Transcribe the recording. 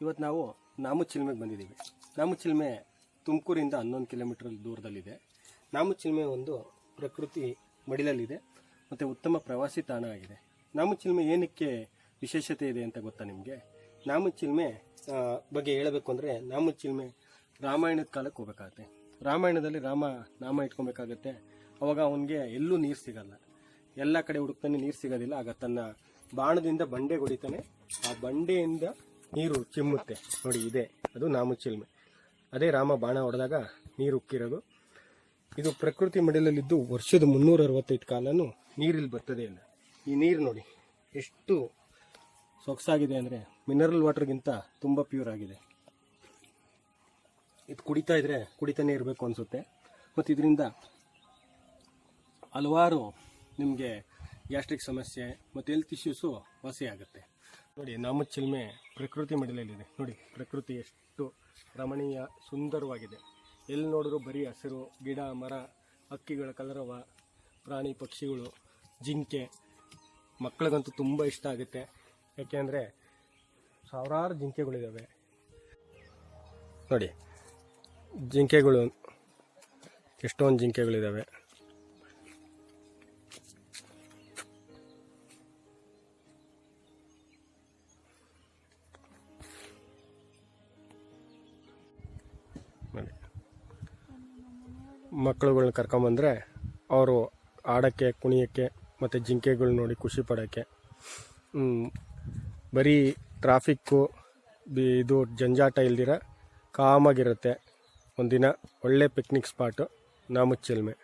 ಇವತ್ತು ನಾವು ನಾಮುಚಿಲ್ಮೆಗೆ ಬಂದಿದ್ದೀವಿ. ನಾಮುಚಿಲ್ಮೆ ತುಮಕೂರಿಂದ 11 ಕಿಲೋಮೀಟರ್ ದೂರದಲ್ಲಿದೆ. ನಾಮುಚಿಲ್ಮೆ ಒಂದು ಪ್ರಕೃತಿ ಮಡಿಲಲ್ಲಿದೆ ಮತ್ತು ಉತ್ತಮ ಪ್ರವಾಸಿ ತಾಣ ಆಗಿದೆ. ನಾಮುಚಿಲ್ಮೆ ಏನಕ್ಕೆ ವಿಶೇಷತೆ ಇದೆ ಅಂತ ಗೊತ್ತಾ ನಿಮಗೆ? ನಾಮುಚಿಲ್ಮೆ ಬಗ್ಗೆ ಹೇಳಬೇಕು ಅಂದರೆ, ನಾಮುಚಿಲ್ಮೆ ರಾಮಾಯಣದ ಕಾಲಕ್ಕೆ ಹೋಗ್ಬೇಕಾಗತ್ತೆ. ರಾಮಾಯಣದಲ್ಲಿ ರಾಮ ನಾಮ ಇಟ್ಕೊಬೇಕಾಗತ್ತೆ. ಅವಾಗ ಅವನಿಗೆ ಎಲ್ಲೂ ನೀರು ಸಿಗಲ್ಲ, ಎಲ್ಲ ಕಡೆ ಹುಡುಕ್ತಾನೆ, ನೀರು ಸಿಗೋದಿಲ್ಲ. ಆಗ ತನ್ನ ಬಾಣದಿಂದ ಬಂಡೆ ಹೊಡಿತಾನೆ, ಆ ಬಂಡೆಯಿಂದ ನೀರು ಚಿಮ್ಮುತ್ತೆ ನೋಡಿ, ಇದೆ ಅದು ನಾಮುಚಿಲ್ಮೆ. ಅದೇ ರಾಮ ಬಾಣ ಹೊಡೆದಾಗ ನೀರು ಉಕ್ಕಿರೋದು. ಇದು ಪ್ರಕೃತಿ ಮಡಿಲಲ್ಲಿದ್ದು ವರ್ಷದ 365 ಕಾಲನೂ ನೀರಿಲ್ಲಿ ಬರ್ತದೇ ಇಲ್ಲ. ಈ ನೀರು ನೋಡಿ ಎಷ್ಟು ಸೊಗಸಾಗಿದೆ ಅಂದರೆ, ಮಿನರಲ್ ವಾಟರ್ಗಿಂತ ತುಂಬ ಪ್ಯೂರ್ ಆಗಿದೆ. ಇದು ಕುಡಿತಾ ಇದ್ರೆ ಕುಡಿತಾನೆ ಇರಬೇಕು ಅನಿಸುತ್ತೆ. ಮತ್ತು ಇದರಿಂದ ಹಲವಾರು ನಿಮಗೆ ಗ್ಯಾಸ್ಟ್ರಿಕ್ ಸಮಸ್ಯೆ ಮತ್ತು ಹೆಲ್ತ್ ಇಶ್ಯೂಸು ವಾಸಿಯಾಗುತ್ತೆ. ನೋಡಿ, ನಾಮುಚಿಲ್ಮೆ ಪ್ರಕೃತಿ ಮಡಿಲಲ್ಲಿದೆ. ನೋಡಿ ಪ್ರಕೃತಿ ಎಷ್ಟು ರಮಣೀಯ ಸುಂದರವಾಗಿದೆ. ಎಲ್ಲಿ ನೋಡಿದ್ರು ಬರೀ ಹಸಿರು, ಗಿಡ ಮರ, ಹಕ್ಕಿಗಳ ಕಲರವ, ಪ್ರಾಣಿ ಪಕ್ಷಿಗಳು, ಜಿಂಕೆ. ಮಕ್ಕಳಿಗಂತೂ ತುಂಬ ಇಷ್ಟ ಆಗುತ್ತೆ. ಯಾಕೆಂದರೆ ಸಾವಿರಾರು ಜಿಂಕೆಗಳಿದ್ದಾವೆ ನೋಡಿ. ಜಿಂಕೆಗಳು ಎಷ್ಟೊಂದು ಜಿಂಕೆಗಳಿದ್ದಾವೆ. ಮಕ್ಕಳುಗಳನ್ನ ಕರ್ಕೊಂಬಂದರೆ ಅವರು ಆಡೋಕ್ಕೆ, ಕುಣಿಯೋಕ್ಕೆ ಮತ್ತು ಜಿಂಕೆಗಳು ನೋಡಿ ಖುಷಿ ಪಡೋಕ್ಕೆ. ಬರೀ ಟ್ರಾಫಿಕ್ಕು ಇದು ಜಂಜಾಟ ಇಲ್ದಿರ ಕಾಮಾಗಿರುತ್ತೆ. ಒಂದಿನ ಒಳ್ಳೆ ಪಿಕ್ನಿಕ್ ಸ್ಪಾಟು ನಾಮುಚಿಲ್ಮೆ.